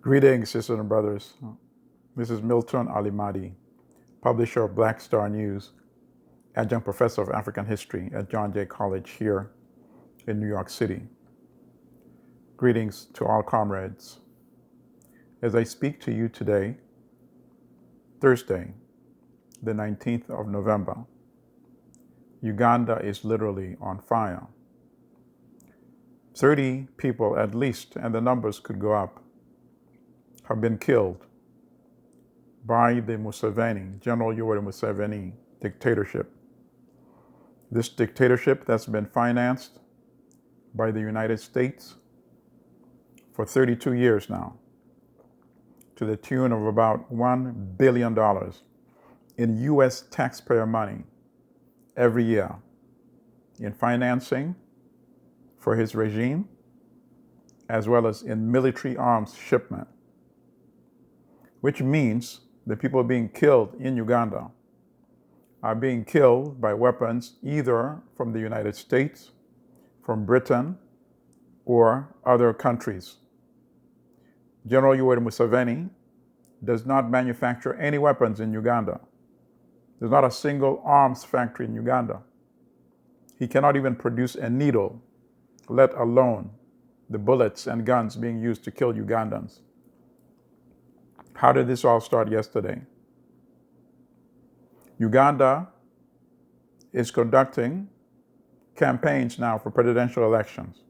Greetings, sisters and brothers. This is Milton Alimadi, publisher of Black Star News, adjunct professor of African history at John Jay College here in New York City. Greetings to all comrades. As I speak to you today, Thursday, the 19th of November, Uganda is literally on fire. 30 people at least, and the numbers could go up, have been killed by the Museveni, General Yoweri Museveni dictatorship. This dictatorship that's been financed by the United States for 32 years now, to the tune of about $1 billion in US taxpayer money every year in financing for his regime, as well as in military arms shipment, which means the people being killed in Uganda are being killed by weapons either from the United States, from Britain, or other countries. General Yoweri Museveni does not manufacture any weapons in Uganda. There's not a single arms factory in Uganda. He cannot even produce a needle, let alone the bullets and guns being used to kill Ugandans. How did this all start yesterday? Uganda is conducting campaigns now for presidential elections.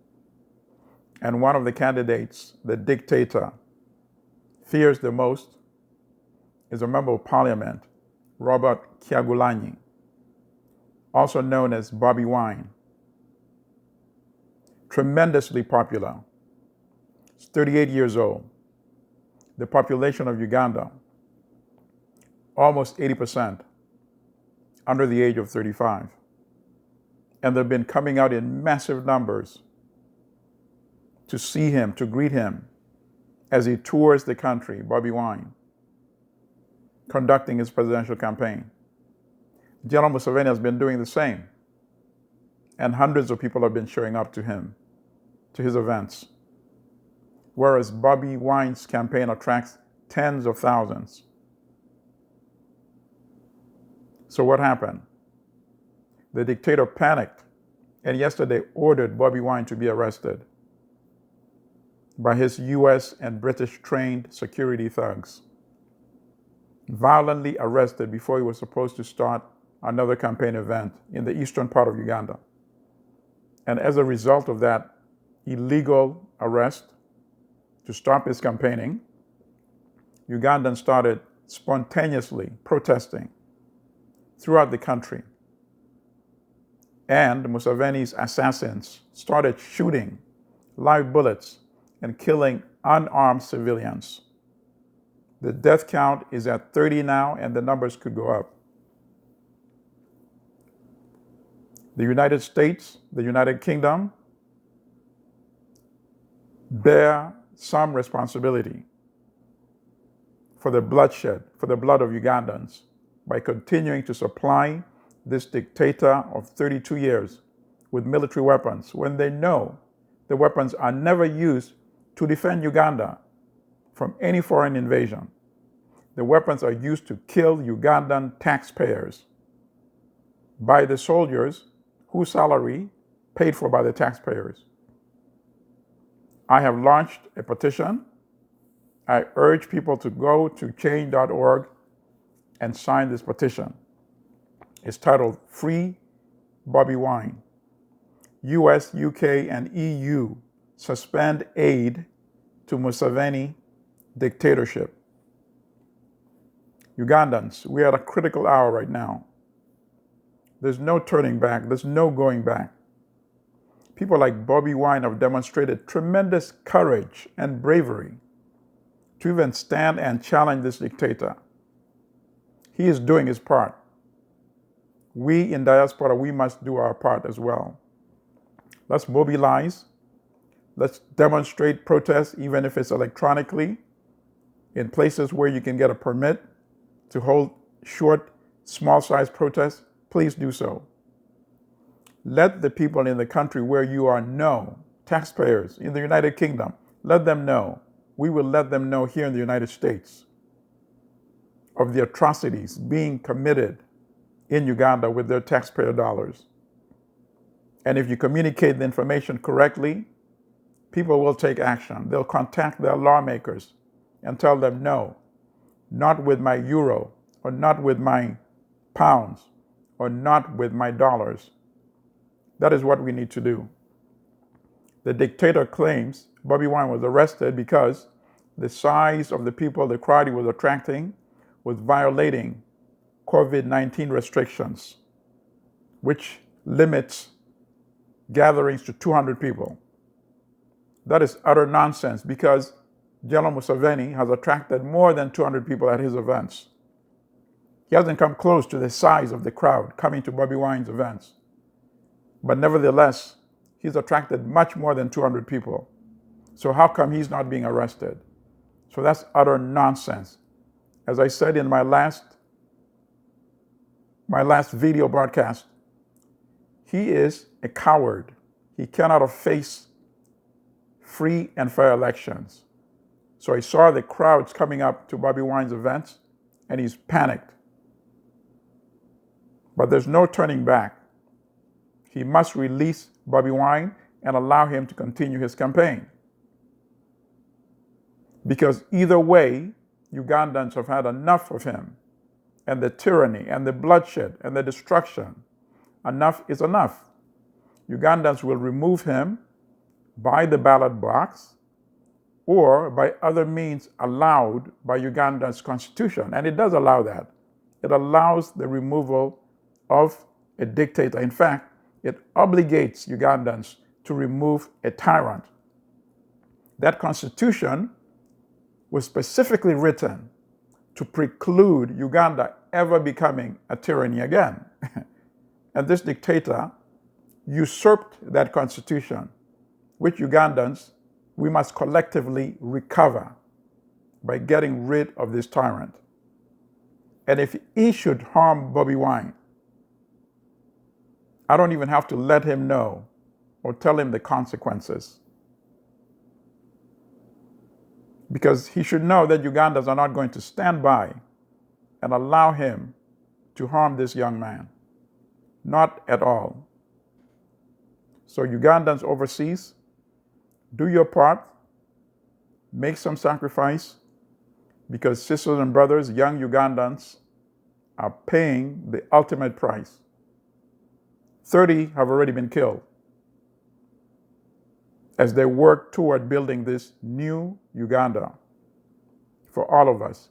And one of the candidates, the dictator, fears the most is a member of parliament, Robert Kyagulanyi, also known as Bobi Wine. Tremendously popular. He's 38 years old. The population of Uganda, almost 80%, under the age of 35. And they've been coming out in massive numbers to see him, to greet him, as he tours the country, Bobi Wine, conducting his presidential campaign. General Museveni has been doing the same. And hundreds of people have been showing up to him, to his events. Whereas Bobi Wine's campaign attracts tens of thousands. So what happened? The dictator panicked and yesterday ordered Bobi Wine to be arrested by his US and British trained security thugs. Violently arrested before he was supposed to start another campaign event in the eastern part of Uganda. And as a result of that illegal arrest, to stop his campaigning, Ugandans started spontaneously protesting throughout the country. And Museveni's assassins started shooting live bullets and killing unarmed civilians. The death count is at 30 now, and the numbers could go up. The United States, the United Kingdom, bear some responsibility for the bloodshed, for the blood of Ugandans, by continuing to supply this dictator of 32 years with military weapons when they know the weapons are never used to defend Uganda from any foreign invasion. The weapons are used to kill Ugandan taxpayers by the soldiers whose salary paid for by the taxpayers. I have launched a petition. I urge people to go to change.org and sign this petition. It's titled Free Bobi Wine. US, UK, and EU suspend aid to Museveni dictatorship. Ugandans, we are at a critical hour right now. There's no turning back. There's no going back. People like Bobi Wine have demonstrated tremendous courage and bravery to even stand and challenge this dictator. He is doing his part. We in diaspora, we must do our part as well. Let's mobilize. Let's demonstrate protest, even if it's electronically, in places where you can get a permit to hold short, small-sized protests. Please do so. Let the people in the country where you are know, taxpayers in the United Kingdom, let them know we will let them know here in the United States of the atrocities being committed in Uganda with their taxpayer dollars. And if you communicate the information correctly, people will take action. They'll contact their lawmakers and tell them, no, not with my euro, or not with my pounds, or not with my dollars. That is what we need to do. The dictator claims Bobi Wine was arrested because the size of the people the crowd he was attracting was violating COVID-19 restrictions, which limits gatherings to 200 people. That is utter nonsense because General Museveni has attracted more than 200 people at his events. He hasn't come close to the size of the crowd coming to Bobi Wine's events. But nevertheless, he's attracted much more than 200 people. So how come he's not being arrested? So that's utter nonsense. As I said in my last video broadcast, he is a coward. He cannot face free and fair elections. So he saw the crowds coming up to Bobi Wine's events, and he's panicked. But there's no turning back. He must release Bobi Wine and allow him to continue his campaign. Because either way, Ugandans have had enough of him and the tyranny and the bloodshed and the destruction. Enough is enough. Ugandans will remove him by the ballot box or by other means allowed by Uganda's constitution. And it does allow that. It allows the removal of a dictator. In fact, it obligates Ugandans to remove a tyrant. That constitution was specifically written to preclude Uganda ever becoming a tyranny again. And this dictator usurped that constitution, which Ugandans, we must collectively recover by getting rid of this tyrant. And if he should harm Bobi Wine, I don't even have to let him know or tell him the consequences. Because he should know that Ugandans are not going to stand by and allow him to harm this young man. Not at all. So Ugandans overseas, do your part, make some sacrifice, because sisters and brothers, young Ugandans are paying the ultimate price. 30 have already been killed as they work toward building this new Uganda for all of us.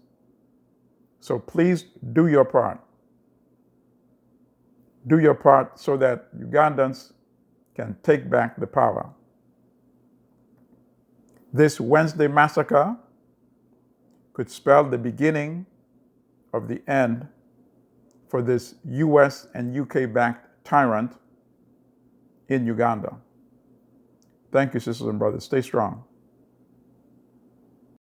So please do your part. Do your part so that Ugandans can take back the power. This Wednesday massacre could spell the beginning of the end for this US and UK-backed tyrant in Uganda. Thank you, sisters and brothers. Stay strong.